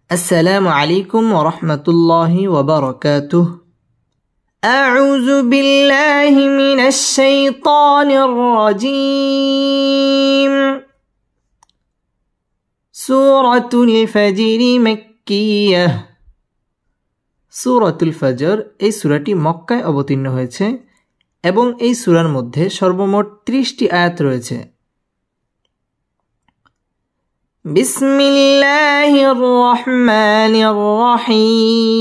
السلام عليكم ورحمة الله وبركاته. أعوذ بالله من الشيطان الرجيم. سورة الفجر مكية. সূরাতুল ফজর এই সূরাটি মক্কায় অবতীর্ণ হয়েছে এবং এই সূরার মধ্যে সর্বমোট 30টি আয়াত রয়েছে। বিসমিল্লাহির রহমানির রহিম।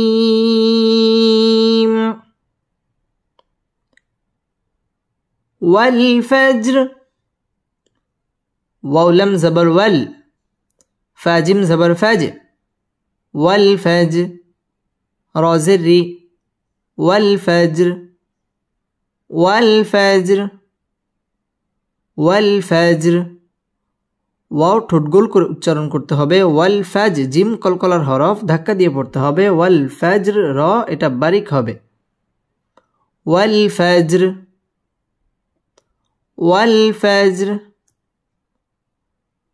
ওয়াল ফজর। ওয়াও লাম জবর ওয়াল, ফা জিম জবর ফাজ। ওয়াল ফজর। را زري والفجر والفجر والفجر। ওয়াও ঠোঁট গোল করে উচ্চারণ করতে হবে। ওয়াল ফাজ জিম কলকলার হরফ ধাক্কা দিয়ে পড়তে হবে। ওয়াল ফাজর র এটা বারিক হবে। ওয়াল ফাজর ওয়াল ফাজর।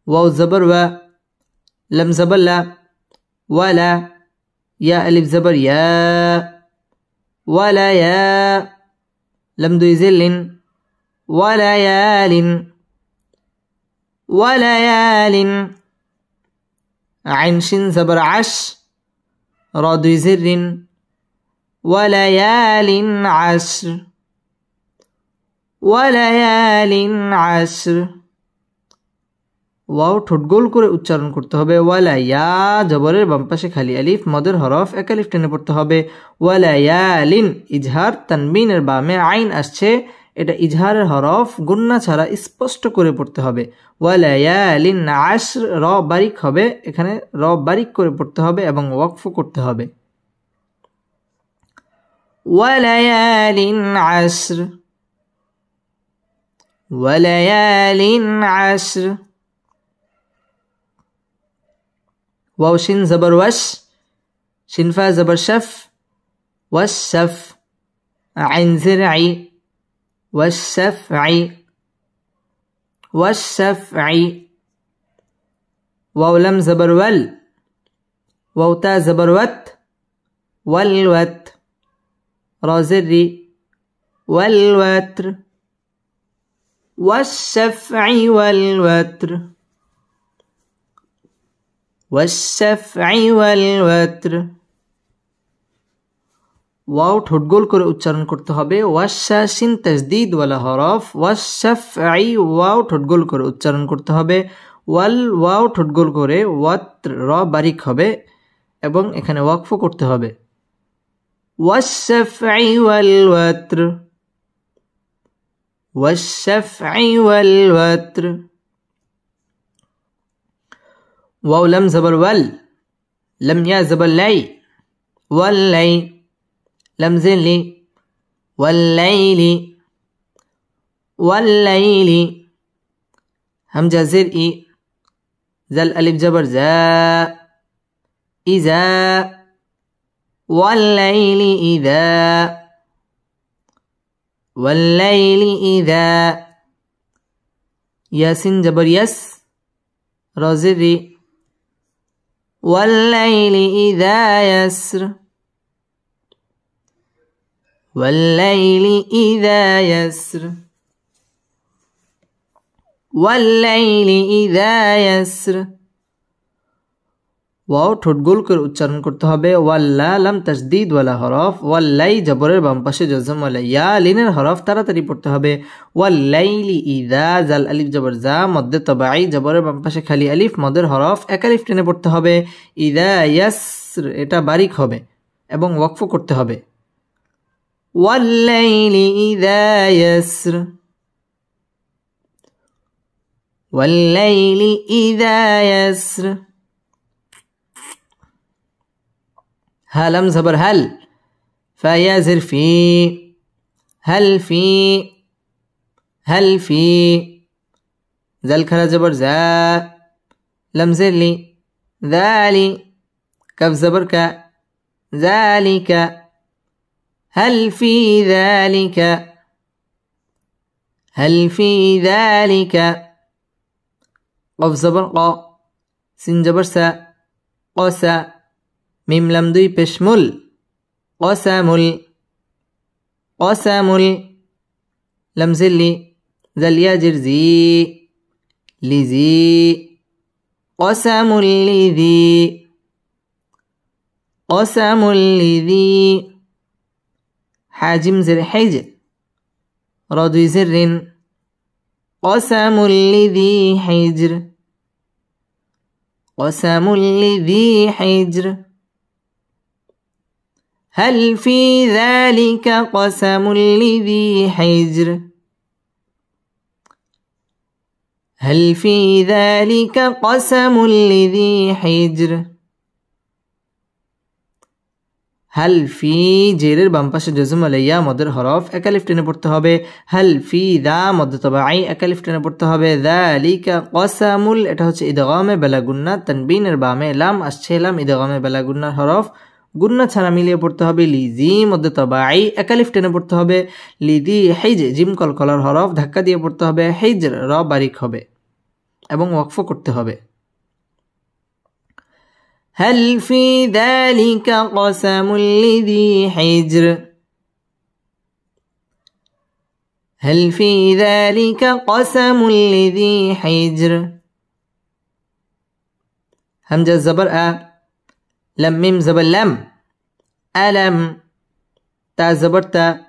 ওয়াও জবর ওয়া, লাম জবর লা, ওয়ালা, يا ألف زبر يا، ولا يا، لم دو زل، ولا يال ولا يال، عين شين زبر عش، را دو زر، وليال عشر وليال عشر। ওয়াও ঠোঁট গোল করে উচ্চারণ করতে হবে। ওয়ালা ইয়া জবরের বাম পাশে খালি আলিফ, মদের হরফ এক আলিফ টেনে পড়তে হবে। ওয়ালা ইয়ালিন ইজহার, তানবিনের বামে আইন আসছে, এটা ইজহারের হরফ গুন্না ছাড়া স্পষ্ট করে পড়তে হবে। ওয়ালা ইয়ালিন আশর র বারিক হবে, এখানে র বারিক করে পড়তে হবে এবং ওয়াকফ করতে হবে। ওয়ালায়ালিন আশর ওয়ালায়ালিন আশর। واو شين زبر وش، شين فا زبر شف، والشف، عين زرعي، والشفعي والشفعي. واو لم زبر ول، واو تا زبر وت، والوت، را زري، والوتر، والشفع والوتر والشفع والوتر। ওয়াও ঠোঁট গোল করে উচ্চারণ করতে হবে। ওয়াশা শিন তাজদীদ ওয়ালা হরফ। ওয়াশফাই ওয়াও ঠোঁট গোল করে উচ্চারণ করতে হবে। ওয়াল ওয়াও ঠোঁট গোল করে ওয়াত্র র বারিক হবে এবং এখানে ওয়াকফ করতে হবে। ওয়াশফাই ওয়াল ওয়াত্র ওয়াশফাই ওয়াল ওয়াত্র। واو لم زبر ول، لم يا زبر لي، واللي، لم زلي، والليل والليل، همجة زرئي، زل ألف جبر زا، إذا، والليل إذا والليل إذا، ياسين جبر يس، رازري، والليل إذا يسر والليل إذا يسر والليل إذا يسر। ওয়াও ঠোঁট গোল করে উচ্চারণ করতে হবে। ওয়াল্লা লাম তাজদীদ ওয়ালা হরফ। ওয়াল্লাই জবরের বাম পাশে জজম ওয়ালা ইয়া লিনের হরফ তাড়াতাড়ি পড়তে হবে। ওয়াল্লাইলি ইযা জাল আলিফ জবর জা, মদ্দে তবাই জবরের বাম পাশে খালি আলিফ, মদের হরফ এক আলিফ টেনে পড়তে হবে। ইযা ইয়াসর এটা বারিক হবে এবং ওয়াকফ করতে হবে। ওয়াল্লাইলি ইযা ইয়াসর ওয়াল্লাইলি ইযা ইয়াসর। ها لم زبر هل، فا يا زر في، هل في هل في، زل كرا زبر زا، لم زر لي، ذالي، كف زبر كا، ذلك، هل في ذلك هل في ذلك، قف زبر قا، سين جبر سا، قسا، মিম লাম দুই পেশ মুল কসামুল কসামুল লাম জিল্লি জালিয়া জির জি লিজি কসামুল লিজি কসামুল লিজি হাজিম জির হিজ রদুই জিরিন কসামুল লিজি হিজর কসামুল লিজি হিজর هل في ذلك قسم لذي حجر هل في ذلك قسم لذي حجر هل في জেরের বাম পাশে জজম আলাইয়া মদের হরফ এক আলিফ টেনে পড়তে হবে هل في দা মদ তবাই এক আলিফ টেনে পড়তে হবে যালিকা কসামুল এটা হচ্ছে ইদগামে বেলা গুন্না তানবিনের বামে লাম আসছে লাম ইদগামে বেলা গুন্নার হরফ গুন্না ছাড়া মিলিয়ে পড়তে হবে লিজি মধ্যে তবাই এক আলিফ টেনে পড়তে হবে লিদি হিজ জিম কলকলার হরফ ধাক্কা দিয়ে পড়তে হবে হিজর র বারিক হবে এবং ওয়াকফ করতে হবে هل في ذلك قسم لذي حجر هل في ذلك قسم لذي حجر همزة زبر لم ميم زبر لم ألم تا زبر تا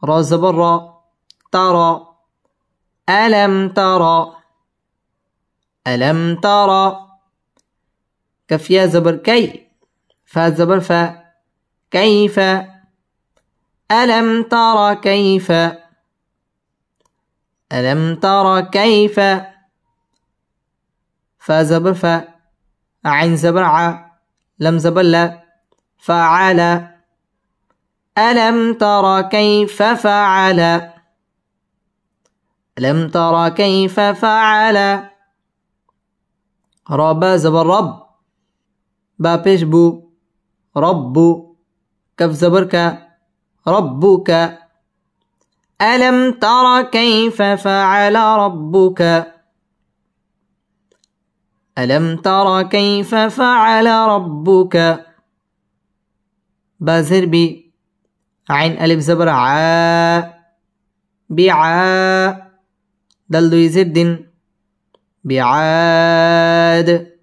را زبر را ترى ألم ترى ألم ترى كف يا زبر كي فا زبر فا كيف ألم ترى كيف ألم ترى كيف فا زبر فا عين زبر ع لم زبر لا فعل ألم ترى كيف فعل ألم ترى كيف فعل ربا زبر رب با پیش بو رب كف زبر ك ربك ألم ترى كيف فعل ربك ألم ترى كيف فعل ربك بازر بي عين ألف زبر ع بعا دل دوي زد بعاد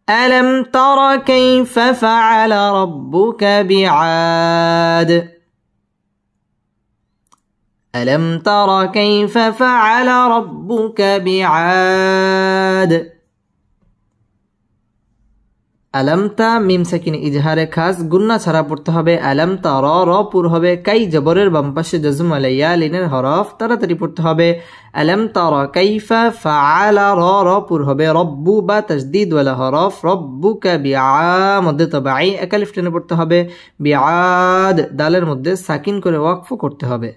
ألم ترى كيف فعل ربك بعاد ألم ترى كيف فعل ربك بعاد আলামতা মিম সাকিন ইজহারে খাস গুন্না ছাড়া পড়তে হবে আলামতা র র পুর হবে কাই জবরের বাম পাশে জজম আলাইয়া লিনের হরফ তাড়াতাড়ি পড়তে হবে আলামতা র কাইফা ফাআলা র র পুর হবে রব্বু বা তাসদীদ ওয়ালা হরফ রব্বুকা বিআ মধ্যে তবাই এক আলিফ টেনে পড়তে হবে বিআদ দালের মধ্যে সাকিন করে ওয়াকফ করতে হবে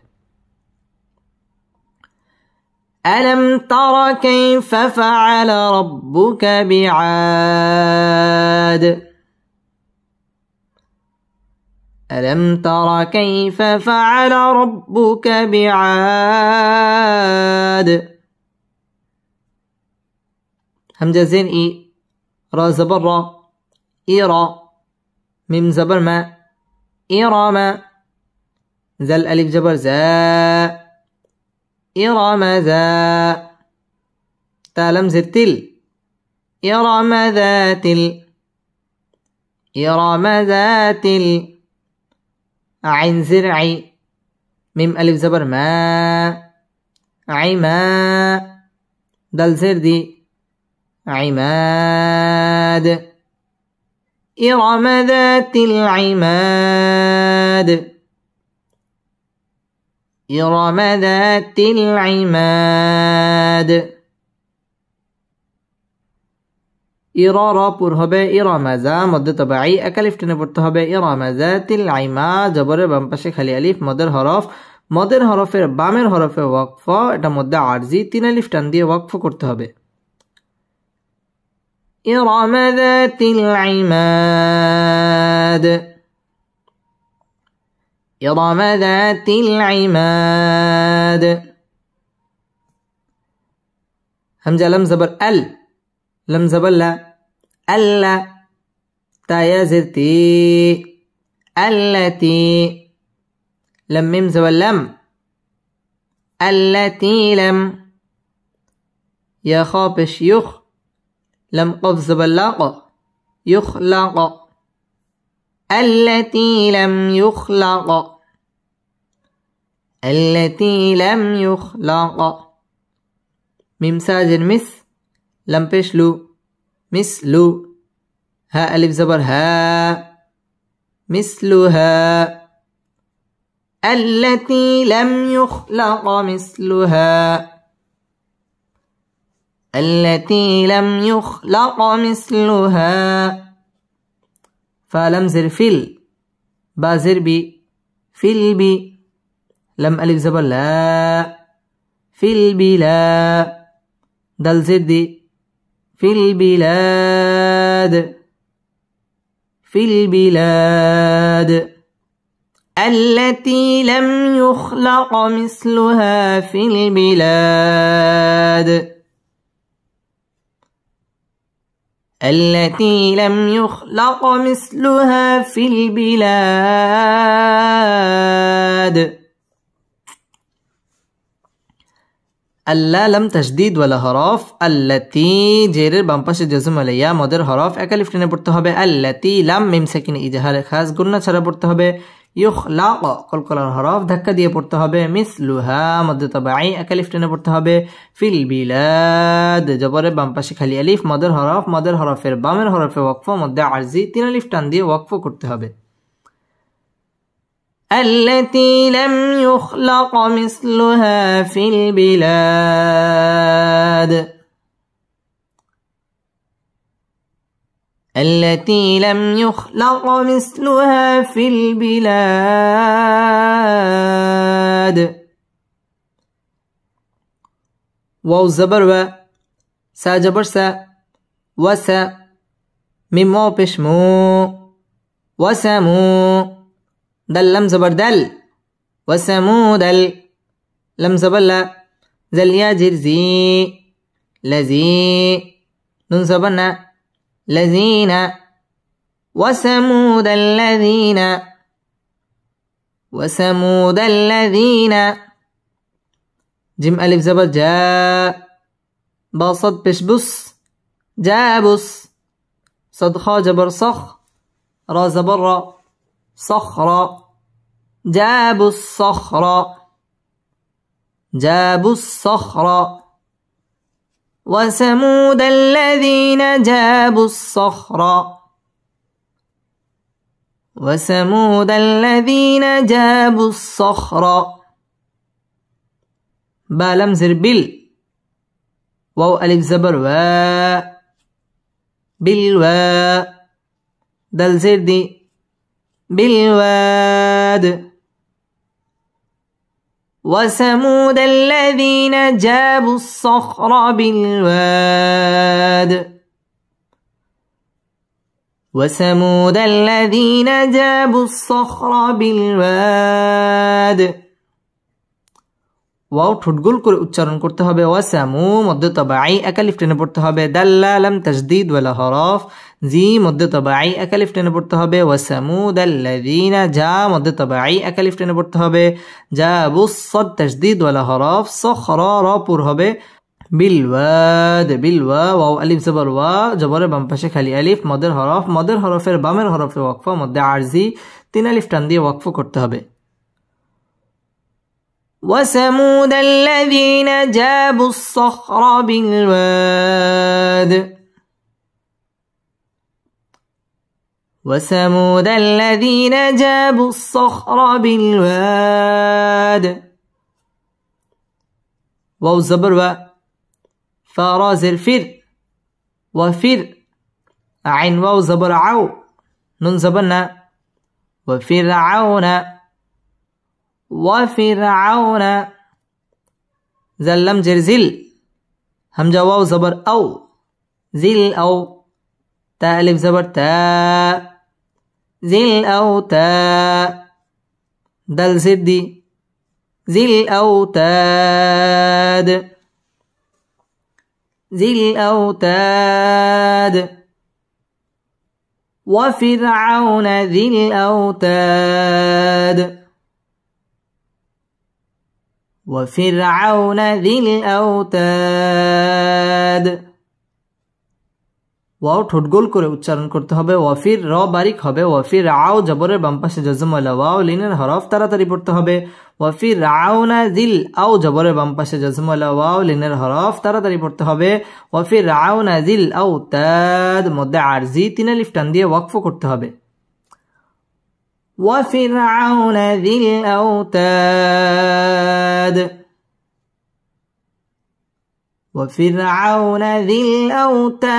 ألم تر كيف فعل ربك بعاد ألم تر كيف فعل ربك بعاد همزة زين إي را زبر را إيرا ميم زبر ما إيرام زل ألف زبر زا إرم ذا تالم زتل إرم ذات إرم ذات عين زرعي ميم ألف زبر ما عما دل زردي عماد إرم ذات العماد إرم ذات العماد ইরারা পুর হবে ইরামাজা মধ্যে তবাই এক আলিফ টেনে পড়তে হবে ইরামাজাতিল আইমা জবরের বাম পাশে খালি আলিফ মদের হরফের বামের হরফে ওয়াকফ এটা মধ্যে আরজি তিন আলিফ টান দিয়ে ওয়াকফ করতে হবে ইরামাজাতিল আইমাদ إرم ذات العماد همزة لم زبر لم زبر لا ألا تا يا زر تي التي لم ميم زبر لم التي لم يا خابش يخ لم قف زبر لاق يخلق التي لم يخلق التي لم يخلق ميم ساجر مس لم بشلو مثلو ها ألف زبر ها مثلها التي لم يخلق مثلها التي لم يخلق مثلها فلم زر فيل با زر بي فيل بي لم ألف زبر لا في البلاد دل زر دي في البلاد في البلاد التي لم يخلق مثلها في البلاد التي لم يخلق مثلها في البلاد আল্লাহ লাম তাসদীদ ওয়ালা হরফ আল্লাতি জেরের বাম পাশে জজম আলাইয়া মদের হরফ একালিফ টেনে পড়তে হবে আল্লাতি লাম মিম সাকিন ইজহারে খাস গুন্না ছাড়া পড়তে হবে ইখলাক কলকলার হরফ ধাক্কা দিয়ে পড়তে হবে মিসলুহা মদে তাবাই একালিফ টেনে পড়তে হবে ফিল বিলাদ জবরের বাম পাশে খালি আলিফ মদের হরফের বামের হরফে ওয়াকফ মধ্যে আরজি তিন আলিফ টান দিয়ে ওয়াকফ করতে হবে التي لم يخلق مثلها في البلاد التي لم يخلق مثلها في البلاد واو زبر و سا جبر سا وسا ميم واو پیش مو وسمو دل لم زبر دل وسمود لم زبر لا زل يا جرزي لذي نون زبرنا الذين وثمود الذين جيم ألف زبر جاء باصد بشبس جابس صد خا جبر صخ را زبر را صخر جابوا الصخر وثمود الذين جابوا الصخر با لم زر بل واو ألف زبر و بالوا دل زر دي بالواد وثمود الذين جابوا الصخر بالواد وثمود الذين جابوا الصخر بالواد ওয়াও ঠোঁট গোল করে উচ্চারণ করতে হবে ওয়াসামু মধ্যে তাবাই একালিফ টেনে পড়তে হবে দাল্লা লাম তাসদীদ ওয়ালা হরফ জি মধ্যে তাবাই একালিফ টেনে পড়তে হবে ওয়াসামুদ আল্লাযীনা জা মধ্যে তাবাই একালিফ টেনে পড়তে হবে জাবুস সাদ তাসদীদ ওয়ালা হরফ সখরা রা পুর হবে বিলওয়াদ বিলওয়া ওয়াও আলিফ জবর ওয়া জবরের বাম পাশে খালি আলিফ মদের হরফের বামের হরফে ওয়াকফা মধ্যে আরজি তিন আলিফ টান দিয়ে ওয়াকফ করতে হবে وثمود الذين جابوا الصخر بالواد وثمود الذين جابوا الصخر بالواد واو زبر و فارا زر فر وفر عين واو زبر عو نون زبرنا وفرعون زلم جرزل همجا واو زبر او زل او تا الف زبر تا زل او تا دل زدي زل اوتاد وفرعون ذي الأوتاد وفرعون ذي الأوتاد ওয়াও ঠোঁট গোল করে উচ্চারণ করতে হবে ওয়াফির র বারিক হবে ওয়াফির আও জবরের বাম পাশে জজম ওয়ালা ওয়াও লিনের হরফ তাড়াতাড়ি পড়তে হবে ওয়াফির আউনা যিল আও জবরের বাম পাশে জজম ওয়ালা ওয়াও লিনের হরফ তাড়াতাড়ি পড়তে হবে ওয়াফির আউনা যিল আওতাদ মধ্যে আরজি তিন আলিফ টান দিয়ে ওয়াকফ করতে হবে وفرعون ذي الأوتاد وفرعون ذي الأوتاد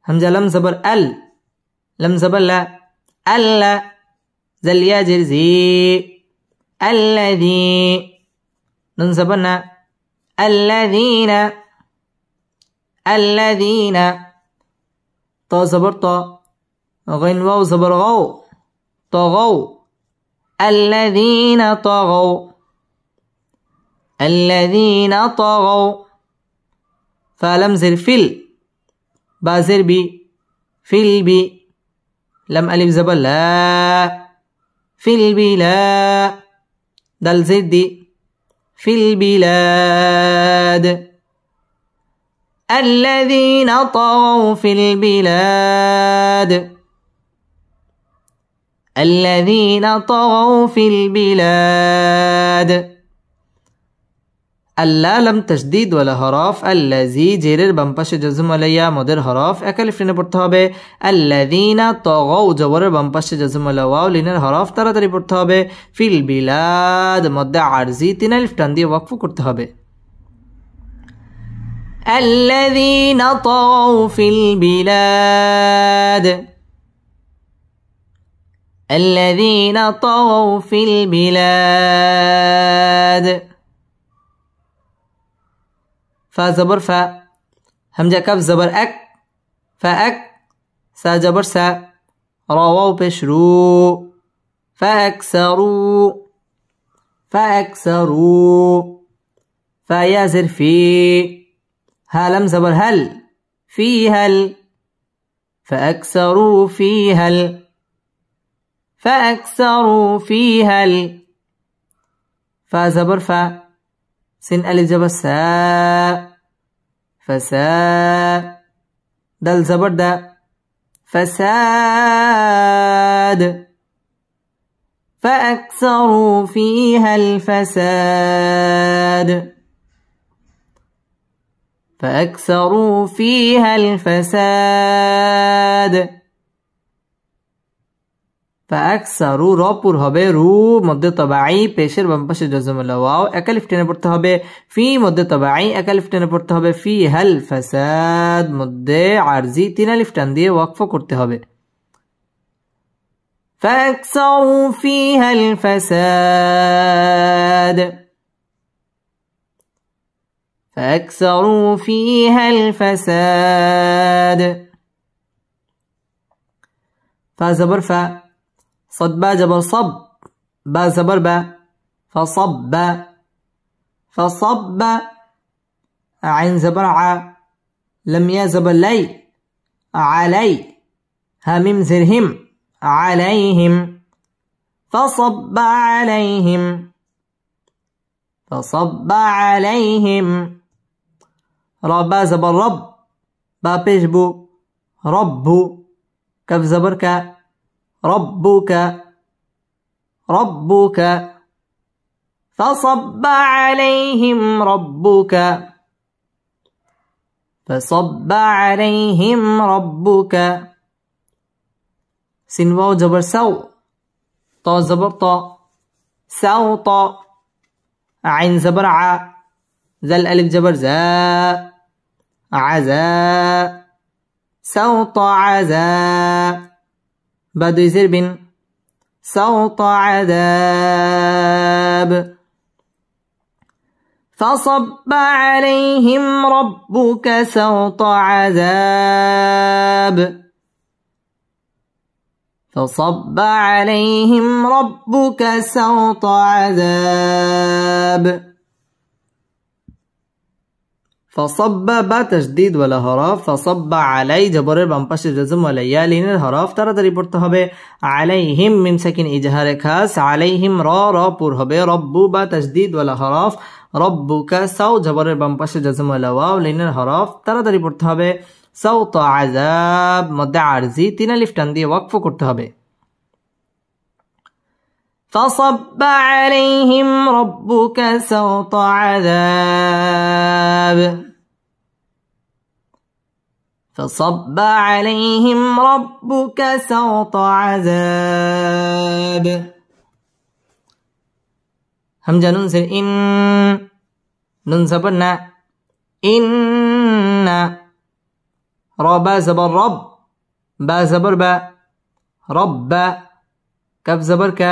همزة لم زبر لم زبر لا ألا زل ياجر زي الذي نون زبرنا الذين طا زبر طا غين واو زبر غو طغوا الذين طغوا فلم زر فيل بازر بي فيل بي لم ألف زبر لا فيل بي لا دل زر دي في البلاد الذين طغوا في البلاد الذين طغوا في البلاد আল্লাহ লাম তাসদীদ ওয়ালা হরফ আল্লাযী জেরের বাম পাশে জজম আলাইয়া মদের হরফ এক আলিফ টেনে পড়তে হবে আল্লাযীনা তাগাউ জবরের বাম পাশে জজম আলা ওয়াও লিনের হরফ তাড়াতাড়ি পড়তে হবে ফিল বিলাদ মধ্যে আরজি তিন আলিফ টান দিয়ে ওয়াকফ করতে হবে আল্লাযীনা তাগাউ ফিল বিলাদ الذين طغوا في البلاد فا زبر فا همزة كف زبر أك فأك سا جبر سا رواو بشرو فأكسروا فيا زر في هالم زبر هل في هل فأكسروا في هل فأكسروا فيها فا زبر فا سين ألف زبر سا فسا دل زبر دا فساد فأكسروا فيها الفساد فأكسروا فيها الفساد فأكسروا রপুর হবে রু মধ্যে তবাই পেশের বাম পাশে জজম ওয়াও এক আলিফ টেনে পড়তে হবে ফি মধ্যে তবাই এক আলিফ টেনে পড়তে হবে ফি হাল ফাসাদ মধ্যে আরজি তিন আলিফ টান দিয়ে ওয়াকফ করতে হবে فأكسروا فيها الفساد فأكسروا فيها الفساد فزبر فا صد با جبر صب با زبر با فصب عين زبر ع لم يا زبر لي علي هميم زرهم عليهم فصب عليهم ربا زبر رب با بيجبو رب كف زبر كا ربك فصب عليهم ربك سين واو جبر سو طا زبر طا سوط عين زبر ع زل ألف جبر زا عزا سوط عزا بعد يصير بين سوط عذاب فصب عليهم ربك سوط عذاب فصب عليهم ربك سوط عذاب فصب বা তাসদীদ ওয়ালা হরফ, ফাসাব্বা আলাই জবরের বাম পাশে জজম ওয়ালা ইয়া লিনের হরফ তাড়াতাড়ি পড়তে হবে। আলাইহিম মিম সাকিন ইজহারে খাস, আলাইহিম র পুর হবে। রব্বু বা তাসদীদ ওয়ালা হরফ, রব্বুকা সাউ জবরের বাম পাশে জজম ওয়ালা ওয়াও লিনের হরফ তাড়াতাড়ি পড়তে হবে। সাউত আযাব মধ্যে আরজি 3 আলিফ টান দিয়ে ওয়াকফ করতে হবে। فصب عليهم ربك سوط عذاب، فصب عليهم ربك سوط عذاب. همزة نون سر إن، نون زبرنا إن، ربا زبر رب، با زبر با، رب كف زبر ك،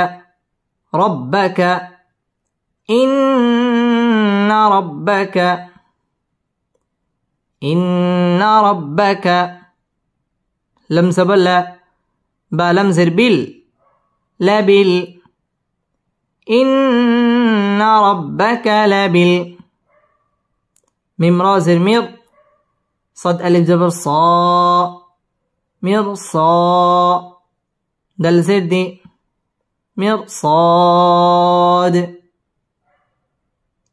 ربك، إن ربك، إن ربك. لم زبر لا، با لم زر بال، لا بال، إن ربك لبل. ميم را زر مير، صد ألف زبر صا، مير صا، دل زر دي مرصاد.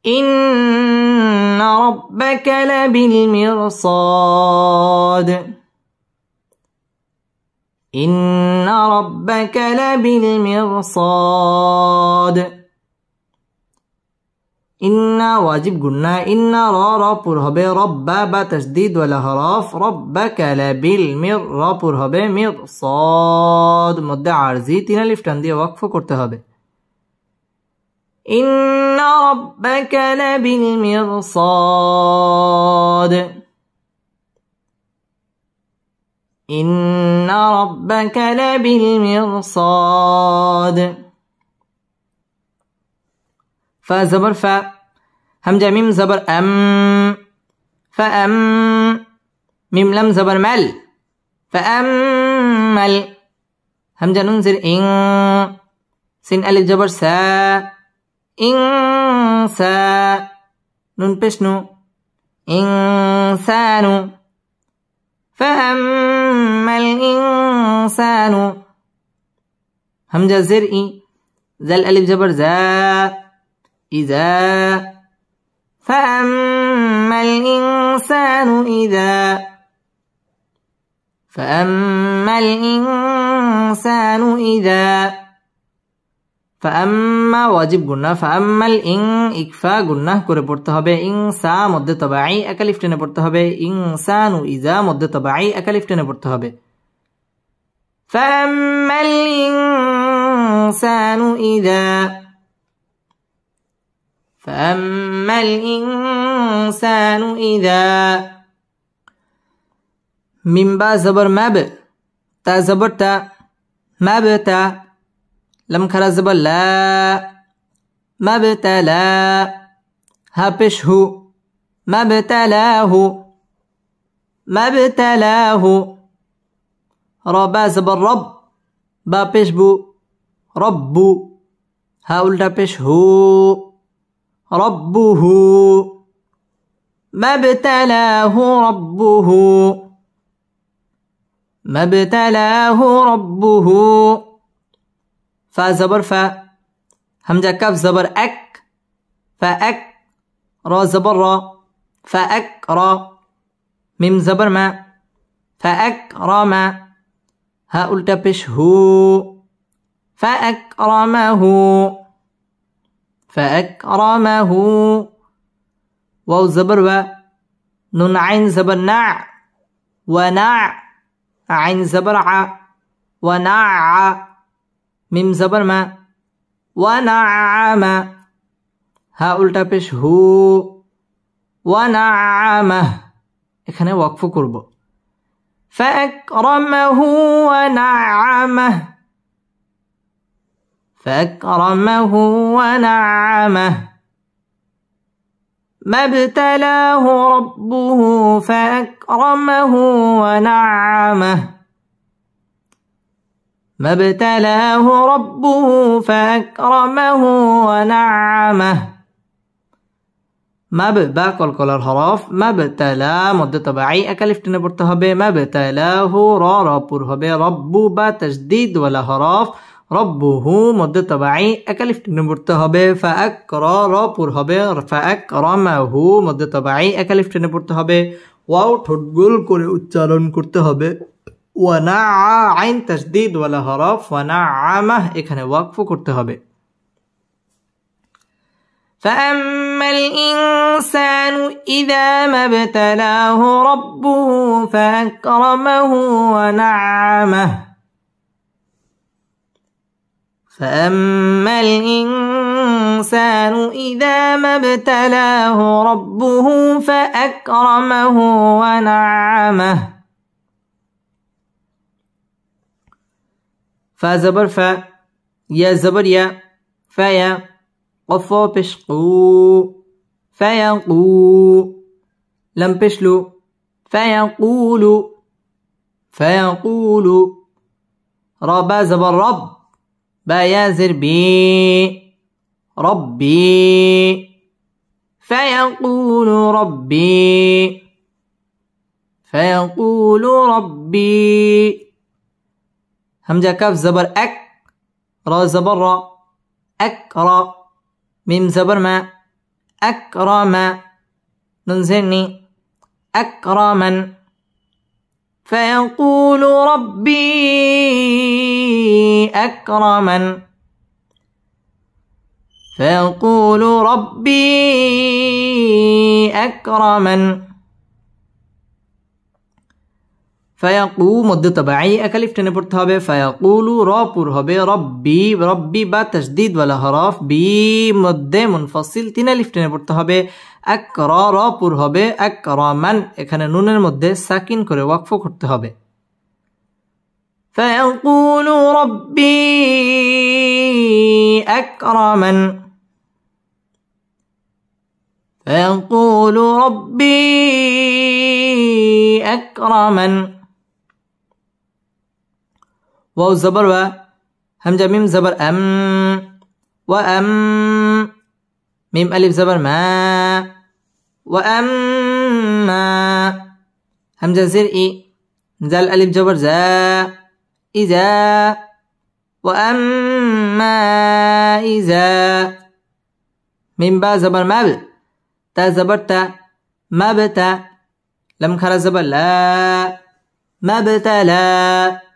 إن ربك لبالمرصاد، إن ربك لبالمرصاد. إن واجب قلنا إن را پر হবে رب با تشديد ولا حرف، ربك لبالمر را پر হবে مرصاد মধ্যে আরজি 3 আলিফ টান দিয়ে ওয়াকফ করতে হবে। إن ربك لبالمرصاد، إن ربك لبالمرصاد. فا زبر فا، همزة ميم زبر أم، فأم، ميم لم زبر مل، فأمل. همزة نون زر إن، سين ألف زبر سا، إنسا، نون بشنو إنسان. فأما الإنسان، همزة زر إي، زل ألف زبر زا، إذا. فأما الإنسان إذا، فأما الإنسان إذا. فأما واجب গুন্না, فأما الإن ইকফা গুন্না করে পড়তে হবে। ইনসা মধ্যে তবাই এক আলিফ টেনে পড়তে হবে। ইনসানু ইজা মধ্যে তবাই এক আলিফ টেনে পড়তে হবে। فأما الإنسان إذا، فأما الإنسان إذا. من با زبر مب، تا زبر تا، مبتا. لم خرا زبر لا، مبتلا. ها پیش هو، مبتلاه، مبتلاه. را با زبر رب، با پیش بو، رب. ها الٹا پیش هو، ربه، ما ابتلاه ربه، ما ابتلاه ربه. فا زبر فا، همزة كاف زبر أك، فأك. را زبر را، فأك را. ميم زبر ما، فأكرم. ها الٹا پیش هو، فأكرمه، فأكرمه. واو زبر و، نون عين زبر نع، ونع. عين زبر ع، ونع. ميم زبر ما، ونعم. ها উল্টা পেশ হু, ونعمه. এখানে ওয়াকফ করব। فأكرمه ونعمه، فأكرمه ونعمه. ما ابتلاه ربه فأكرمه ونعمه، ما ابتلاه ربه فأكرمه ونعمه. মাব বা কলকলার হরফ, মাবতালা মধ্যে তবাই একা লিফ টেনে পড়তে হবে, মাবতালাহু র রপুর হবে, রব্বু বা তাসদীদ ওয়ালা হরফ, রব্বুহু মধ্যে তবাই একা লিফ টেনে পড়তে হবে, ফাআকর রপুর হবে, ফাআকরামাহু মধ্যে তবাই একা লিফ টেনে পড়তে হবে, ওয়াও ঠোঁট গোল করে উচ্চারণ করতে হবে, ওয়ানা আইন তাসদীদ ওয়ালা হরফ, ওয়ানাআমাহ এখানে ওয়াকফ করতে হবে। فأما الإنسان إذا ما ابتلاه ربه فأكرمه ونعمه فأما الإنسان إذا ما ابتلاه ربه فأكرمه ونعمه فزبر فا يا زبر يا فيا قف بشقو فيقو لم بشلو فيقول فيقول ربا زبر رب با يازر بي ربي فيقول ربي فيقول ربي همزة كاف زبر أك را زبر را أكرا ميم زبر ما أكرم ننزلني أكرما فيقول ربي أكرمن فيقول ربي أكرمن ফায়াকু মধ্যে তবাই একা লিফ টেনে পড়তে হবে, ফায়াকুলু র পুর হবে, রব্বি রব্বি বা তাসদীদ ওয়ালা হরফ, বি মধ্যে মুনফাসিল তিন লিফ টেনে পড়তে হবে, আকর র পুর হবে, আকরামান এখানে নুনের মধ্যে সাকিন করে ওয়াকফ করতে হবে। ফায়াকুলু রব্বি আকরামান ফায়াকুলু রব্বি আকরামান واو زبر و همزة ميم زبر أم وأم ميم ألف زبر ما وأما همزة زر إي زال ألف جبر زا إذا وأما إذا ميم با زبر ماب تا زبر تا ما بتا لم خرا زبر لا ما بتلا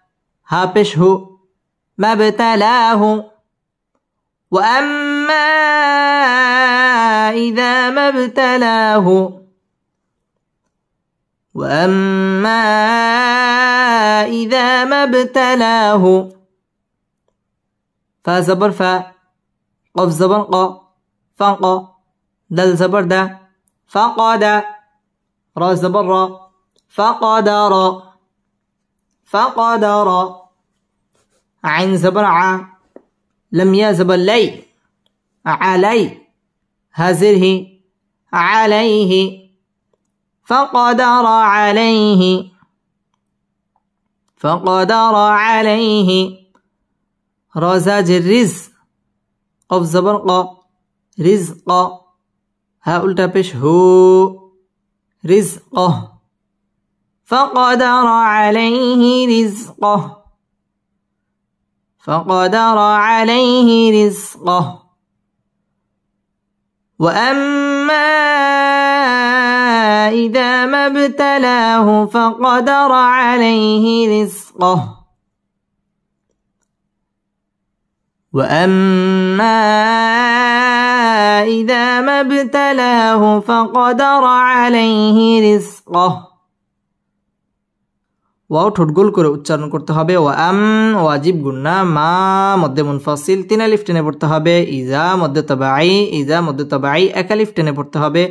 ها پیش هو ما ابتلاه وأما إذا ما ابتلاه وأما إذا ما ابتلاه فا زبر فا قف زبر قا فانقا دل زبر دا فقد را زبر را فقدر فقدر عين زبر ع لم يا زبر لي علي هزره عليه فقدر عليه فقدر عليه رزاج الرز قف زبر ق رزق ها التا پیش هو رزقه فقدر عليه رزقه فقدر عليه رزقه وأما إذا ما ابتلاه فقدر عليه رزقه وأما إذا ما ابتلاه فقدر عليه رزقه ওয়াও ঠোঁট গোল করে উচ্চারণ করতে হবে, ওয়াম ওয়াজিব গুন্না, মা মধ্যে মুনফাসিল তিন আলিফ টেনে পড়তে হবে, ইজা মধ্যে তবাই এক আলিফ টেনে পড়তে হবে,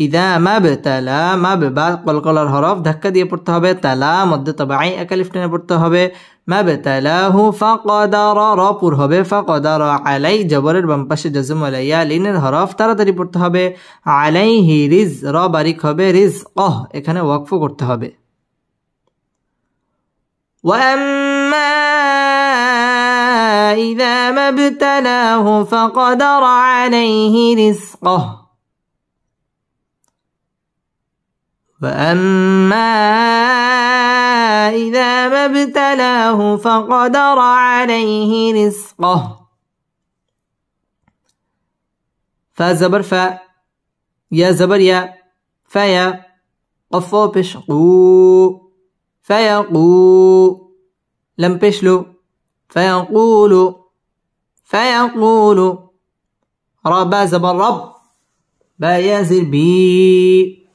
ইদা মাবতালা মাব বা কলকলার হরফ ধাক্কা দিয়ে পড়তে হবে, তালা মধ্যে তবাই এক আলিফ টেনে পড়তে হবে, মাবতালাহু ফাকদার র পুর হবে, ফাকদার আলাই জবরের বাম পাশে জজম আলাইয়া লিনের হরফ তাড়াতাড়ি পড়তে হবে, আলাইহি রিজ র বারিক হবে, রিজকহ এখানে ওয়াকফ করতে হবে। وأما إذا ما ابتلاه فقدر عليه رزقه وأما إذا ما ابتلاه فقدر عليه رزقه. فا زبر فا، يا زبر يا، فيا، قفو بش قو، فيقو، لم بشلو، فيقول، فيقول. ربا زبر رب، با يازر بي،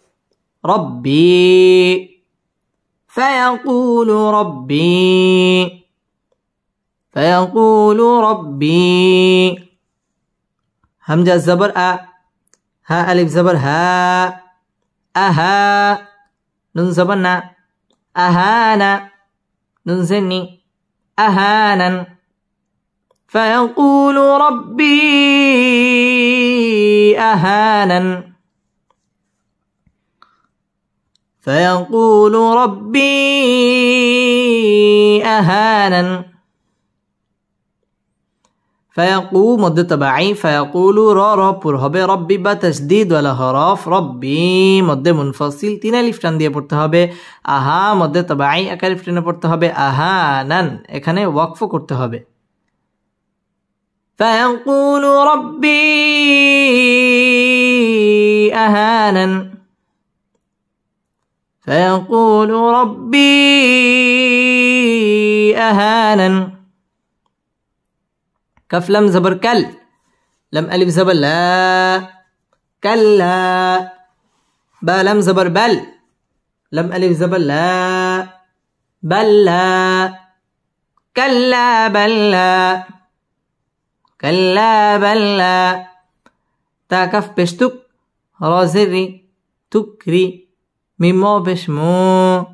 ربي، فيقول ربي، فيقول ربي. همزة زبر أ، ها ألف زبر ها، أها، نون زبر نا، أهانا، نون زني، أهانا. فيقول ربي أهانا، فيقول ربي أهانا. فيقول مد تبعي، فيقول را را پر হবে, রব্বি বা তাসদীদ ওয়ালা হরফ, রব্বি মধ্যে মুনফাসিল 3 আলিফ টান দিয়ে পড়তে হবে। আহা মধ্যে তবাই এক আলিফ টানে পড়তে হবে। আহানান এখানে ওয়াকফ করতে হবে। فيقول ربي أهانن، فيقول ربي أهانن. كف لم زبر كل، لم ألف زبر لا، كلا. با لم زبر بل، لم ألف زبر لا، بل لا، كلا بل لا، كلا بل لا. تا كف بشتك، را زري، تكري، ميمو بشمو،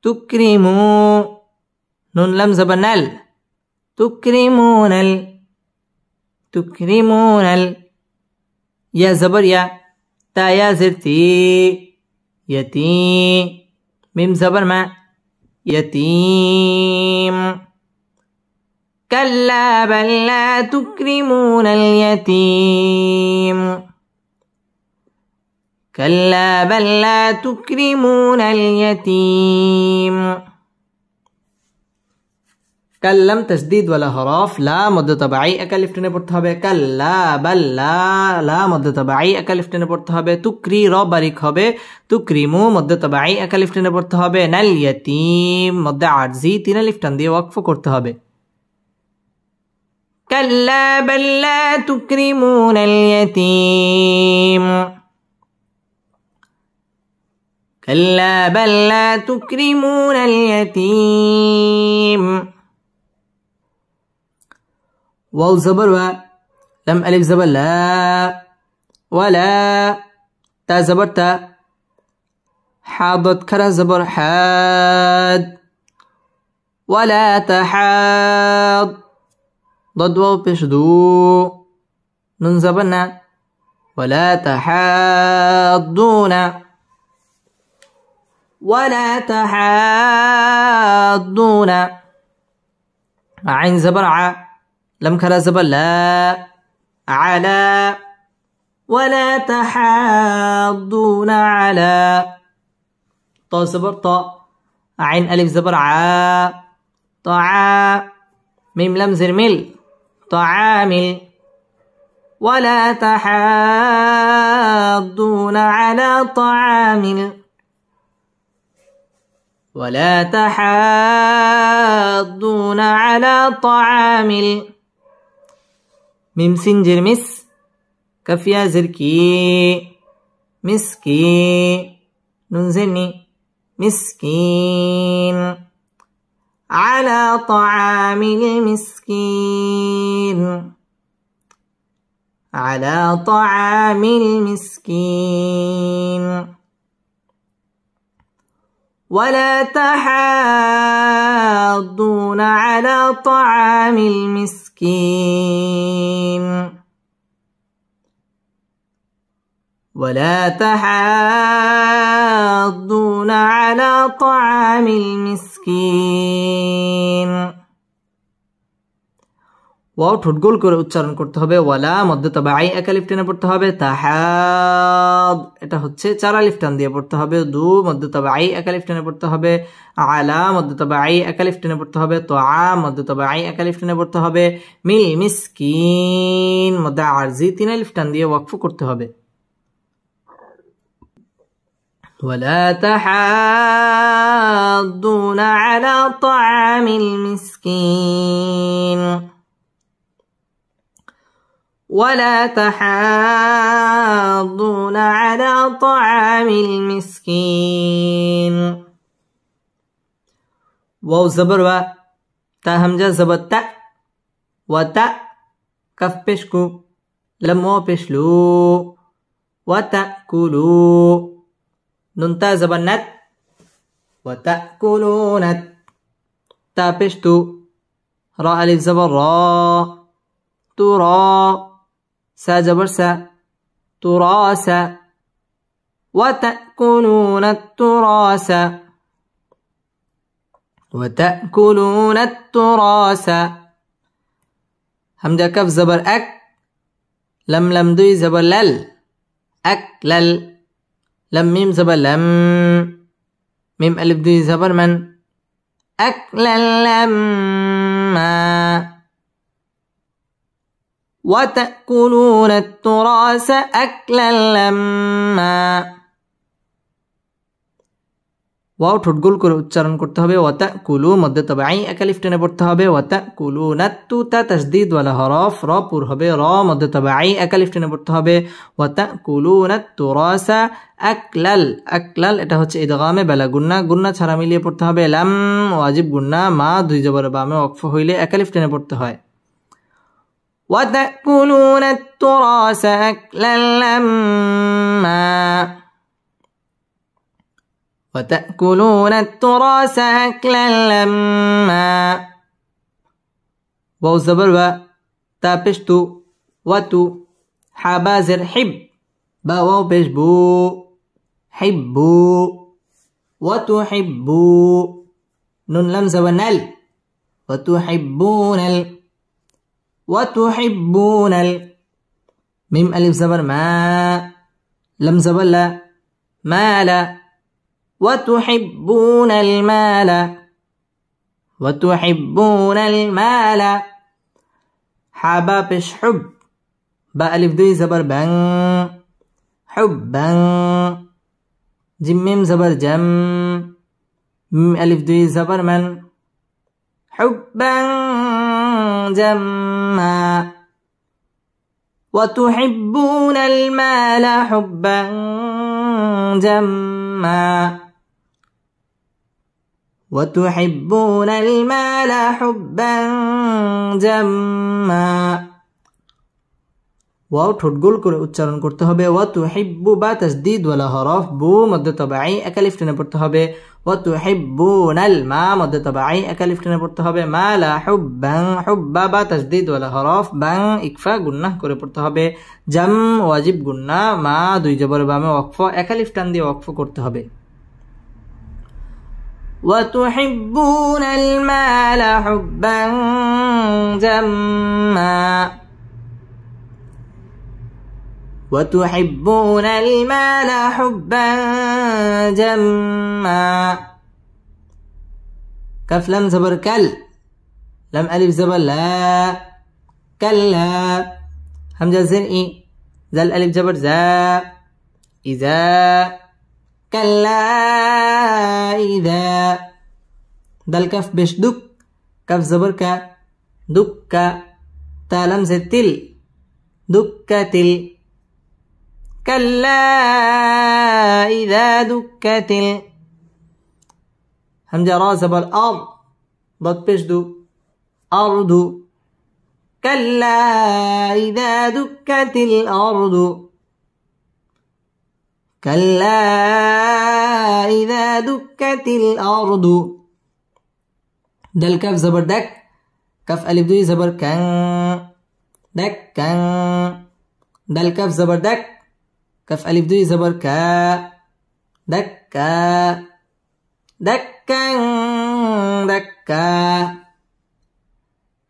تكرمو. نون لم زبر نل، تكرمون ال، تكرمون ال. يا زبر يا، تا يا زرتي، يتي، ميم زبر ما، يتيم. كلا بل لا تكرمون اليتيم، كلا بل لا تكرمون اليتيم. কাল্লাম তাসদীদ ওয়ালা হরফ, লা মদ্দে তাবাই এক আলিফ টেনে পড়তে হবে। কাল্লা বাল্লা, লা মদ্দে তাবাই এক আলিফ টেনে পড়তে হবে। তুকরি র বারিক হবে। তুকরিমু মদ্দে তাবাই এক আলিফ টেনে পড়তে হবে। নাল ইয়াতীম মদ্দে আরজি 3 আলিফ টান দিয়ে ওয়াকফ করতে হবে। কাল্লা বাল্লা তুকরিমুনাল ইয়াতীম, কাল্লা বাল্লা তুকরিমুনাল ইয়াতীম। واو زبر و، لم ألف زبر لا، ولا. تا زبر تا، حاضت كرا زبر حاد، ولا تحاض. ضد واو پیش دو، نون زبر نا، ولا تحاضون، ولا تحاضون. عين زبر ع، لم كرا زبر لا، على، ولا تحاضون على. طا زبر طا، عين ألف زبر ع، طعا، ميم لم زر مل، طعامل. ولا تحاضون على طعامل، ولا تحاضون على طعامل. ميم سنجر مس، كف يا زركي، مسكي، نون زني، مسكين. على طعام المسكين، على طعام المسكين. ولا تحاضون على طعام المسكين، ولا تحاضون على طعام المسكين. ওয়াও ঠোঁট গোল করে উচ্চারণ করতে হবে। ওয়ালা মধ্যে তাবাঈ এক আলিফ টেনে পড়তে হবে। তাহাদ এটা হচ্ছে 4 আলিফ টান দিয়ে পড়তে হবে। দু মধ্যে তাবাঈ এক আলিফ টেনে পড়তে হবে। আলা মধ্যে তাবাঈ এক আলিফ টেনে পড়তে হবে। তোআ মধ্যে তাবাঈ এক আলিফ টেনে পড়তে হবে। মিল মিসকিন মধ্যে আরজি 3 আলিফ টান দিয়ে ওয়াকফ করতে হবে। ولا تحاضون على طعام المسكين ولا تحاضون على طعام المسكين واو زبر و تا همزة زبر تا وتا كف بشكو لم و بشلو وتأكلو نون تا زبر نت وتأكلون تا بشتو را ألف زبر را ترى سا زبر سا تراس وتأكلون التراس وتأكلون التراس همزة كف زبر أك لم دوي زبر لل أكلل لم ميم زبر لم ميم ألف دوي زبر من أكلل لما وتأكلون التراث أكلا لما ওয়াও ঠোঁট গোল করে উচ্চারণ করতে হবে। ওয়াতাকুলু মধ্যে তাবাঈ এক আলিফ টেনে পড়তে হবে। ওয়াতাকুলুনাত্তু তা তাসদীদ ওয়ালা হরফ র পুর হবে। র মধ্যে তাবাঈ এক আলিফ টেনে পড়তে হবে। ওয়াতাকুলুনাত-তুরাসা আকলাল আকলাল এটা হচ্ছে ইদগামে বেলা গুন্না গুন্না ছাড়া মিলিয়ে পড়তে হবে। লাম ওয়াজিব গুন্না মা দুই জবর বামে ওয়াকফ হইলে এক আলিফ টেনে পড়তে হয়। وتأكلون التراث أكلا لما وتأكلون التراث أكلا لما واو زبر و تا بشتو وتو حبازر حب با واو بش بو حبو وتحبو نون لم زبر نل وتحبون وتحبون ميم ألف زبر ما لم زبر لا مال وتحبون المال وتحبون المال حبا بش حب با ألف دوي زبر بن حبا جم ميم زبر جم ميم ألف دوي زبر من حبا جما وتحبون المال حبا جما وتحبون المال حبا جما ওয়াও ঠোঁট গোল করে উচ্চারণ করতে হবে। ওয়াতুহিব্বু বা তাসদীদ ওয়ালা হরফ বু মধ্যে তাবাঈ এক আলিফ টেনে পড়তে হবে। ওয়াতুহিব্বুনাল মা মধ্যে তাবাঈ এক আলিফ টেনে পড়তে হবে। মালা হুব্বান হুব্বা বা তাসদীদ ওয়ালা হরফ বাং ইকফা গুন্নাহ করে পড়তে হবে। জাম ওয়াজিব গুন্না মা দুই জবর বামে ওয়াকফ এক আলিফ টান দিয়ে ওয়াকফ করতে হবে। ওয়াতুহিব্বুনাল মালা হুব্বান জাম্মা وتحبون المال حبا جما كف لم زبر كل لم ألف زبر لا كلا همزة زرئي زل ألف زبر زا إذا كلا إذا دل كف بش دك كف زبر كا دك تا لم زتل دكتل كلا إذا دكت همزة را زبر أرض ضد بشدو أرض كلا إذا دكت الأرض كلا إذا دكت الأرض دل كف زبر دك كف ألف دوي زبر كان دك كان دل كف زبر دك كف ألف دوي زبر كا دكا دكا دكا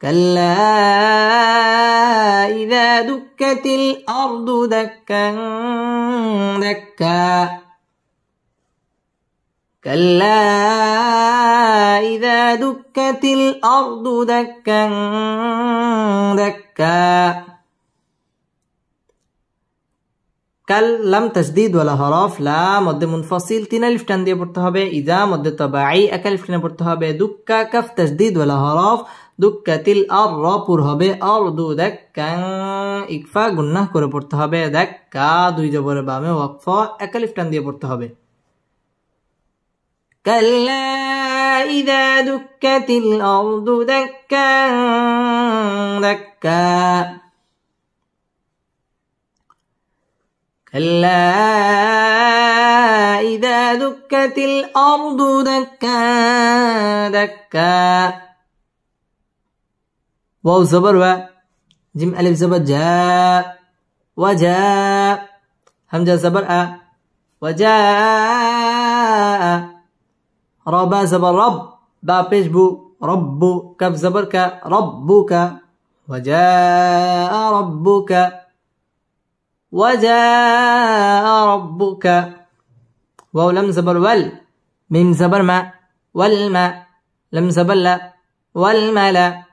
كلا إذا دكت الأرض دكا دكا كلا إذا دكت الأرض دكا دكا কাল লাম তাসদীদ ওয়ালা হরফ লা মধ্যে মুনফাসিল 3 আলিফ টান দিয়ে পড়তে হবে ইজা মধ্যে তাবাঈ 1 আলিফ টানে পড়তে হবে দুক্কা কাফ তাসদীদ ওয়ালা হরফ দুক্কাতিল আর পুর হবে আরদু দাক্কা ইকফা গুন্নাহ করে পড়তে হবে দাক্কা দুই জবরের বামে ওয়াকফা 1 আলিফ টান দিয়ে পড়তে হবে কাল্লা ইযা দুক্কাতিল আরদু দাক্কা দাক্কা كلا إذا دكت الأرض دكا دكا واو زبر و جيم ألف زبر جاء وجاء همزة زبر أ وجاء ربا زبر رب با پیش بو رب كف زبر ك ربك وجاء ربك وجاء ربك واو لم زبر ول ميم زبر ما والما لم زبر لا والملا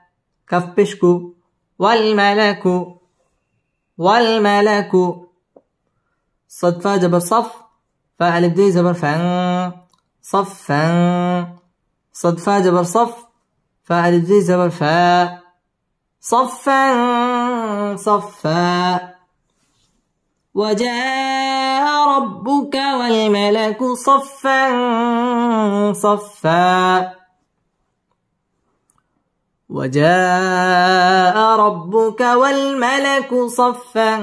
كف بشكو والملك والملك صد فا جبر صف فا ألف دي زبر فان صفا صد فا جبر صف فا ألف دي زبر فا صفا صفا وجاء ربك والملك صفا صفا وجاء ربك والملك صفا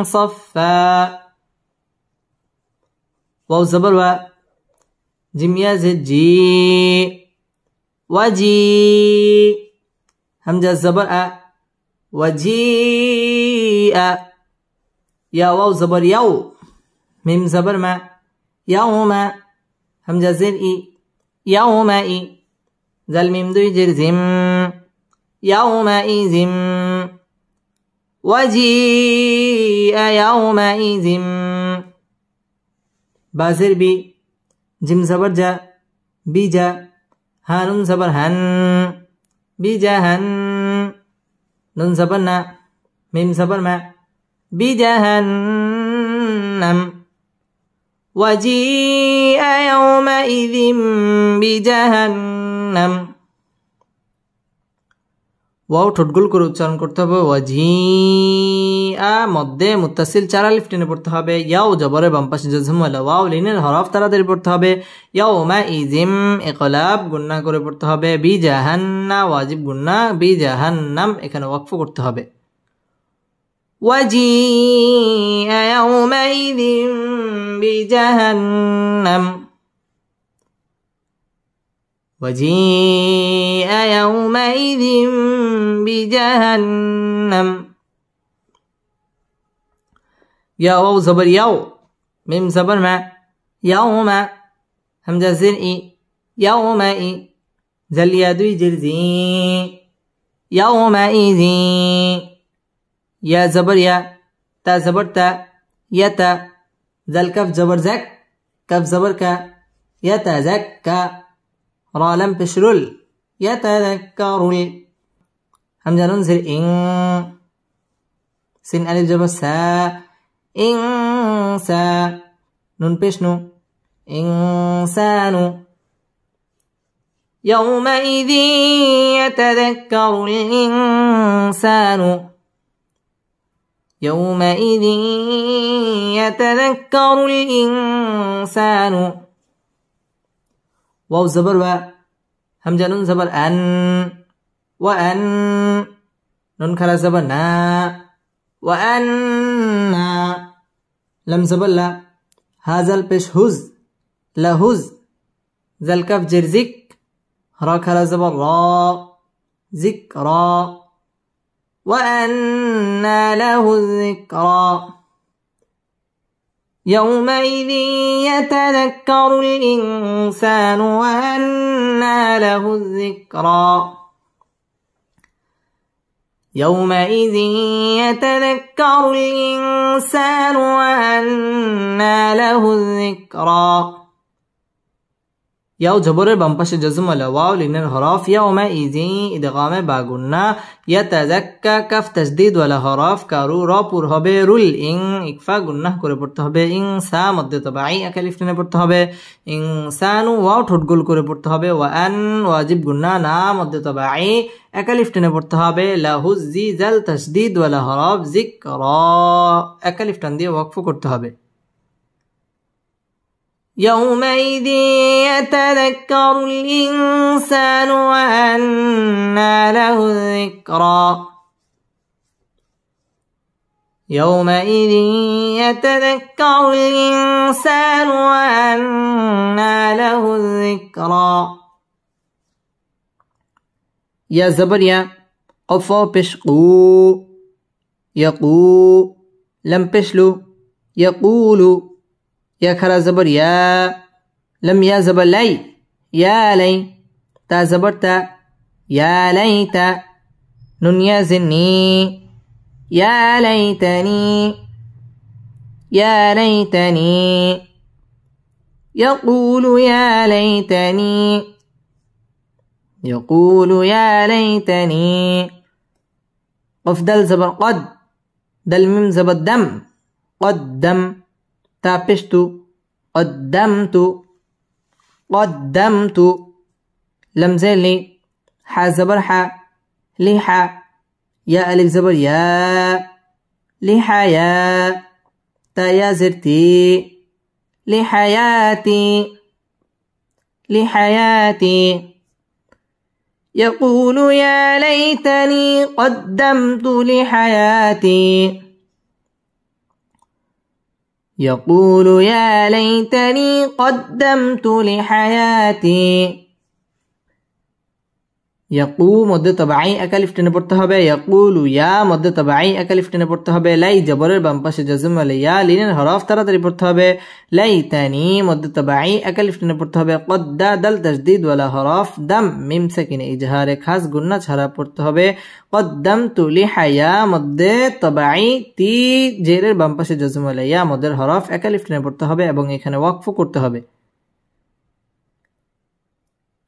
صفا واو زبر و جيم يا زد جي وجي همزة زبر أ وجيء يا واو زبر يو ميم زبر ما يوم همزة زين إي يوم إي زل ميم دوي جر زم يومئذ وجيء يومئذ بازر بي جم زبر جا بيجا هانون زبر هن بجهن نون زبر نا ميم زبر ما بجهنم وجيء يومئذ بجهنم ওয়াও ঠোঁটগুল করে উচ্চারণ করতে হবে ওয়াজিআ মধ্যে মুত্তাসিল 4 আলিফ টেনে পড়তে হবে ইয়াও জবরে বাম পাশে জজম ওয়ালা ওয়াও লিনের হরফ তাড়াতাড়ি পড়তে হবে ইয়াউমাইযিম ইকলাব গুন্নাহ করে পড়তে হবে বিজাহান্না ওয়াজিব গুন্নাহ বিজাহান্নাম এখানে ওয়াকফ করতে হবে وجيء يومئذ بجهنم وجيء يومئذ بجهنم يا واو زبر يو ميم زبر ما يوم همزة زرئي يومئي زل يدوي جرزي يومئذ يا زبر يا تا زبر تا يتا زل كف زبر زك كف زبر كا يتزكى را لم بشرل يتذكر همزة ننزل إن سين ألف جبر سا إنسا نون بشنو إنسان يومئذ يتذكر الإنسان يومئذ يتذكر الإنسان واو زبر و همزة نون زبر أن وأن نون خلا زبر نا وأن لم زبر لا هذا البش هز لهز ذا الكف جرزك را خلا زبر را ذكرى وأنى له الذكرى يومئذ يتذكر الإنسان وأنى له الذكرى يومئذ يتذكر الإنسان وأنى له الذكرى ইয়াও জবরের বাম পাশে জজম ওয়ালা ওয়াও লিনের হরফ ইয়াউমাইযি ইদগামে বা গুন্না ইয়াতাযাক্কা কাফ তাসদীদ ওয়ালা হরফ কারু র পুর হবে রুল ইং ইকফা গুন্নাহ করে পড়তে হবে ইনসা মধ্যে তবাই একালিফ টেনে পড়তে হবে ইনসানু ওয়াও ঠোঁট গোল করে পড়তে হবে ওয়ান ওয়াজিব গুন্না না মধ্যে তবাই একালিফ টেনে পড়তে হবে লাহু জি জাল তাসদীদ ওয়ালা হরফ যিকরা একালিফ টান দিয়ে ওয়াকফ করতে হবে يومئذ يتذكر الإنسان وأنى له الذكرى يومئذ يتذكر الإنسان وأنى له الذكرى يا زبر يا قفا بشقو يقو لم بشلو يقول يا خرا زبر يا لم يا زبر لي يا لي تا زبر تا يا ليت نون يا زني يا ليتني يا ليتني يقول يا ليتني يقول يا ليتني قف دل زبر قد دل ميم زبر دم قدم تابشت قدمت لم زلي ح زبر ح لحى يا ألف زبر يا لحيا تا يا زرتي لحياتي يقول يا ليتني قدمت لحياتي يقول يا ليتني قدمت لحياتي يقو মধ্যে তবাই একালিফ টেনে পড়তে হবে ইয়াকুলু ইয়া মধ্যে তবাই একালিফ টেনে পড়তে হবে লাই জবরের বাম পাশে জজম ওয়ালা ইয়া লিনের হরফ তাড়াতাড়ি পড়তে হবে লাইতানি মধ্যে তবাই একালিফ টেনে পড়তে হবে কদ্দা দাল তাসদীদ ওয়ালা হরফ দাম মিম সাকিনে ইজহারে খাস গুন্না ছাড়া পড়তে হবে কদ্দামতু লিহায়া মধ্যে তবাই তি জেরের বাম পাশে জজম ওয়ালা ইয়া মধ্যে হরফ একালিফ টেনে পড়তে হবে এবং এখানে ওয়াকফ করতে হবে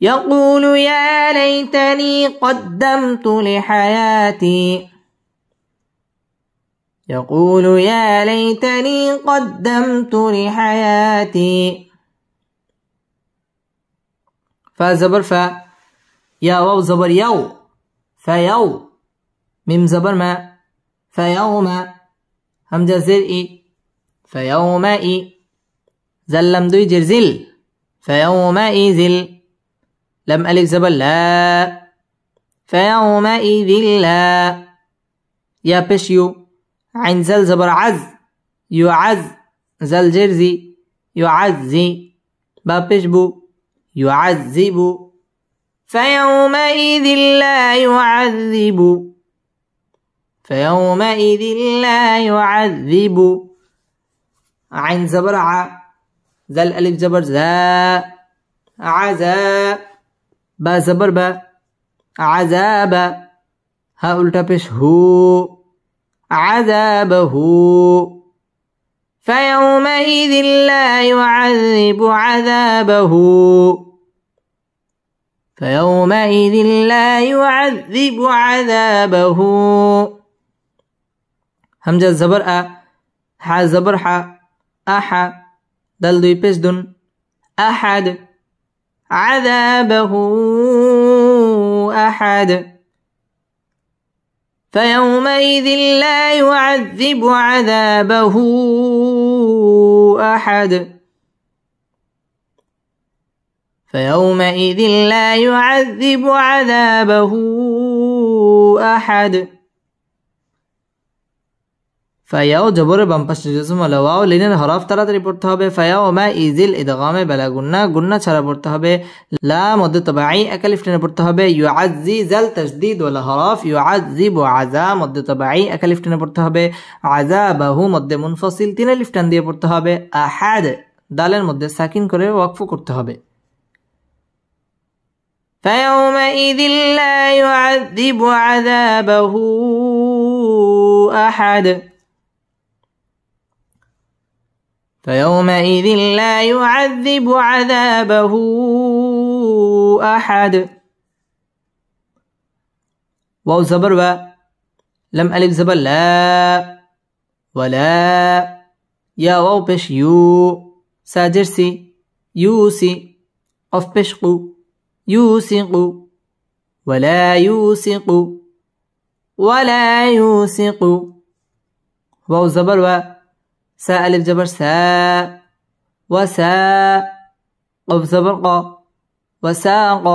يقول يا ليتني قدمت لحياتي يقول يا ليتني قدمت لحياتي فا زبر فا يا واو زبر يو فيو ميم زبر ما فيوم همزة زرئي فيومئي زلم دوي جرزل فيومئذ لم ألف زبر لا فيومئذ لا يا بشيو عين زل زبر عز يعز زل جرزي يعزي با بشبو يعذب فيومئذ لا يعذب فيومئذ لا يعذب عين زبر ع زل ألف زبر زا عزا با زبر با عذاب ها الٹا پیش هو عذابه فيومئذ لا يعذب عذابه فيومئذ لا يعذب عذابه همزة زبر أ ح زبر ح أح دل دوي پیش دن أحد عذابه أحد فيومئذ لا يعذب عذابه أحد فيومئذ لا يعذب عذابه أحد ফায়াও জবরের বাম পাশে জজম ওয়ালা ওয়াও লিনের হরফ তাড়াতাড়ি পড়তে হবে ফায়াউমাইযিল ইদগামে বালা গুন্না ছাড়া পড়তে হবে লা মধ্যে তবাই একালিফ টেনে পড়তে হবে ইউআজ্জি জাল তাসদীদ ওয়ালা হরফ ইউআজ্জিবু আযা মধ্যে তবাই একালিফ টেনে পড়তে হবে আযাবাহু মধ্যে মুনফাসিল তিন আলিফ টান দিয়ে পড়তে হবে আহাদ দালের মধ্যে সাকিন করে ওয়াকফ করতে হবে فيومئذ لا يعذب عذابه أحد فيومئذ لا يعذب عذابه أحد واو زبر و لم ألف زبر لا ولا يا واو بش يو ساجرسي يوسي قف بشقو يوسق ولا يوسق ولا يوسق واو زبر و سا ألف زبر سا وسا قف زبر قا وساق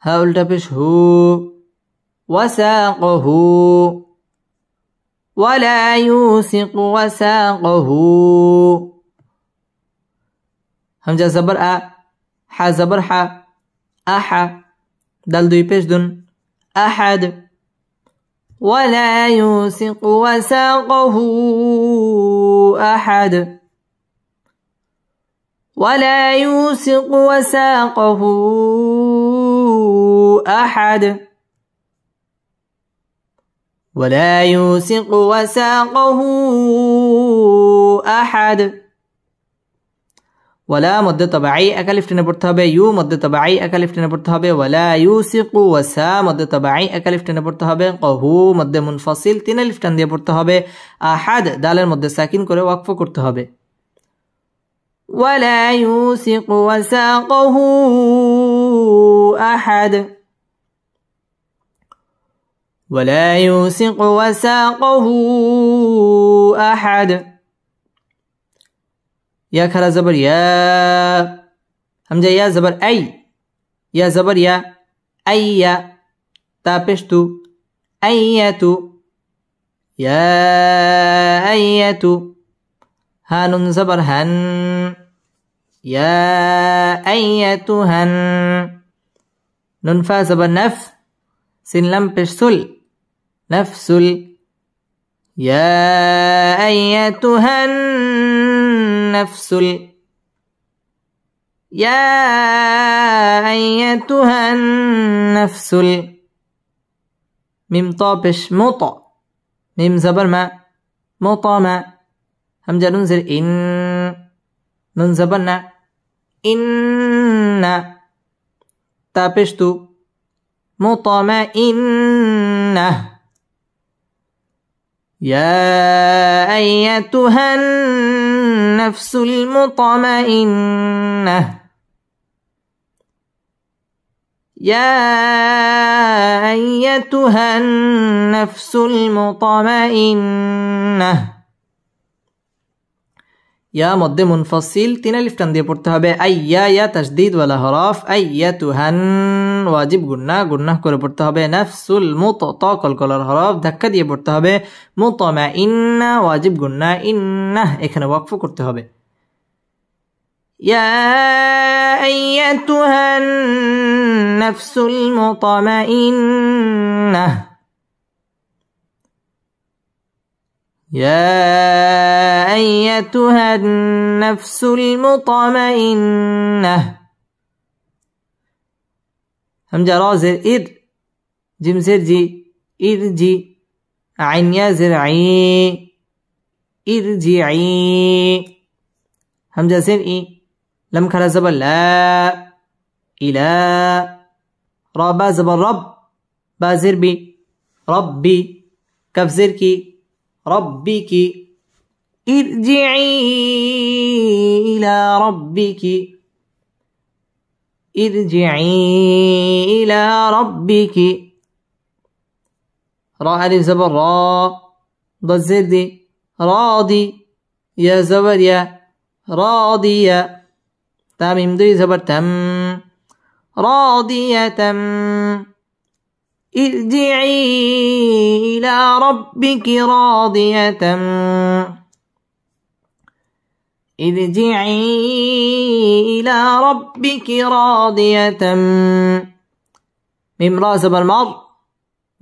ها التبش هو وساقه ولا يوسق وساقه همزة زبر أ ح زبر ح أح دال دوي پیش دن أحد ولا يوسق وساقه أحد ولا يوسق وساقه أحد ولا يوسق وساقه أحد ولا مد طبيعي أكلف টেনে পড়তে হবে ইউ মদ তবাই একালিফ টেনে পড়তে হবে ওয়ালা ইউসিকু ওয়াসা মদ তবাই একালিফ টেনে পড়তে হবে কহু মদ মুনফাসিল তিন আলিফ টান দিয়ে পড়তে হবে আহাদ দালের মধ্যে সাকিন করে ওয়াকফ করতে হবে ওয়ালা ইউসিকু ওয়াসাকাহু আহাদ ولا يوثق وثاقه أحد يا كرا زبر يا همزة يا زبر أي يا زبر يا أي تابشتو أيتو يا أيتو هان زبر هن يا أيتهن نون فا زبر نف سين لم بشسل نفس يا أيتها النفس يا أيتها النفس ميم طابش مطا ميم زبر ما مطا ما همزة ننزل إن نون زبرنا إن تابشتو مطمئنة يا أيتها النفس المطمئنة يا أيتها النفس المطمئنة يا مد منفصل তিন আলিফ টান দিয়ে পড়তে হবে আইয়া ইয়া তাসদীদ ওয়ালা হরফ আইয়াতুহান ওয়াজিব গুন্নাহ করে পড়তে হবে নাফসুল মুতা কলকলার হরফ ধাক্কা দিয়ে পড়তে হবে মুতামাইন্না ওয়াজিব গুন্নাহ ইন্নাহ এখানে ওয়াকফ করতে হবে ইয়া আইয়াতুহান নাফসুল মুতামাইন্নাহ يا أيتها النفس المطمئنة همزة را زر إر جيم زر جي إرجي عين يا زرعي إرجعي همزة زر إي لم كلا زبر لا إلى را با زبر رب با زر بي ربي كف زر كي ربك ارجعي إلى ربك ارجعي إلى ربك را ألف زبر را ضد زد راضي يا زبر يا راضية تاميم دي زبر تم راضية ارجعي إلى ربك راضية ارجعي إلى ربك راضية ميم را زبر مر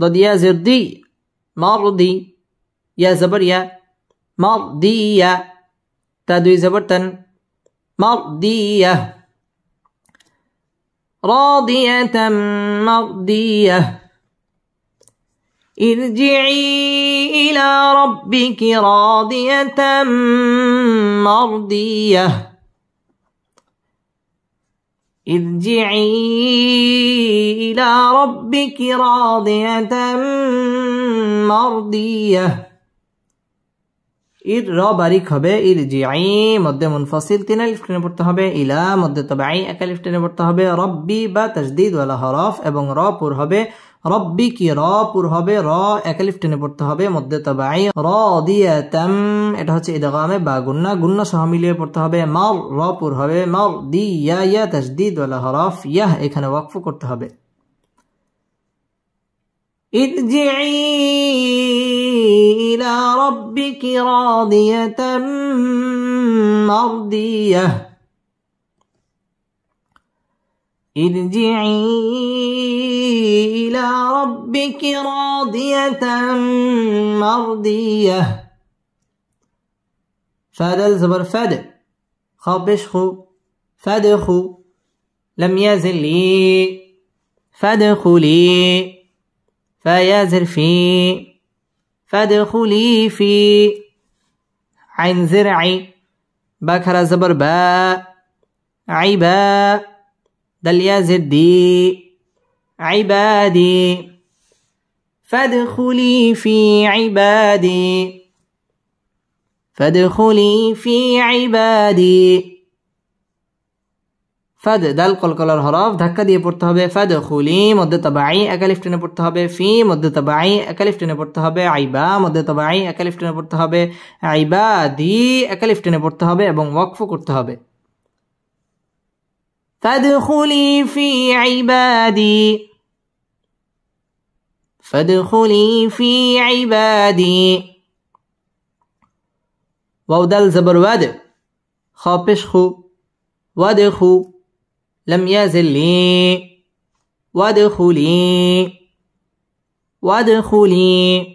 ضد يا زردي مرضي يا زبر يا مرضية تادوي زبر تن مرضية راضية مرضية ارجعي إلى ربك راضية مرضية ارجعي إلى ربك راضية مرضية ইর র বারিক হবে ইরজিঈ মধ্যে মুনফাসিল 3 আলিফ টেনে পড়তে হবে ইলা মধ্যে তাবাঈ 1 আলিফ টেনে পড়তে হবে রব্বি বা তাসদীদ ওয়ালা হরফ এবং র পুর হবে রব্বি কি র পুর হবে র 1 আলিফ টেনে পড়তে হবে মধ্যে তাবাঈ রাদিয়াতাম এটা হচ্ছে ইদগামে বা গুন্না গুন্না সহ মিলিয়ে পড়তে হবে মার র পুর হবে মারদিয়া ইয়া তাসদীদ ওয়ালা হরফ ইয়া এখানে ওয়াকফ করতে হবে ارجعي إلى ربك راضية مرضية ارجعي إلى ربك راضية مرضية فادل زبر فاد خابش خو فادخو لم يزل لي فادخلي فيازر في فادخلي في عين زرعي بكر زبر با عبا دل يازر دي عبادي فادخلي في عبادي فادخلي في عبادي ফাদ দাল কলকলার হরফ ধাক্কা দিয়ে পড়তে হবে ফাদখুলি মধ্যে তাবাঈ 1 আলিফ টেনে পড়তে হবে ফি মধ্যে তাবাঈ 1 আলিফ টেনে পড়তে হবে আইবা মধ্যে তাবাঈ 1 আলিফ টেনে পড়তে হবে আইবাদি 1 আলিফ টেনে পড়তে হবে এবং ওয়াকফ করতে হবে ফাদখুলি ফি ইবাদি ফাদখুলি ফি ইবাদি ওয়াও দাল জবর ওয়াদ খা পেশ খু ওয়াদখু لم يزل لي وادخلي وادخلي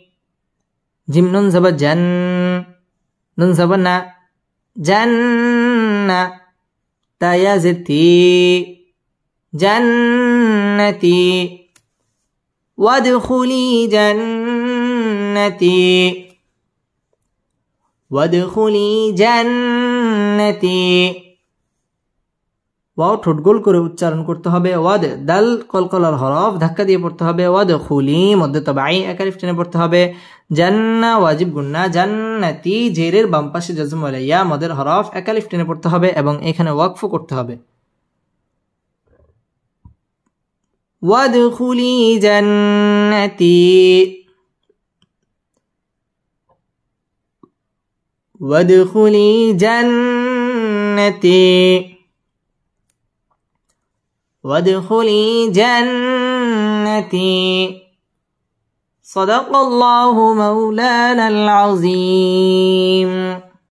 جيم نون زبر جن نون زبر نا جنة تا يزتي جنتي وادخلي جنتي وادخلي جنتي ওয়াও ঠোঁট গোল করে উচ্চারণ করতে হবে ওয়াদ দাল কলকলার হরফ ধাক্কা দিয়ে পড়তে হবে ওয়াদ খুলি মধ্যে তাবাঈ 1 আলিফ টেনে পড়তে হবে জান্না ওয়াজিব গুন্না জান্নাতি জেরের বাম পাশে জজম ওয়ালা ইয়া মদের হরফ 1 আলিফ টেনে পড়তে হবে এবং এখানে ওয়াকফ করতে হবে ওয়াদখুলি জান্নাতি ওয়াদখুলি জান্নাতি وادخلي جنتي صدق الله مولانا العظيم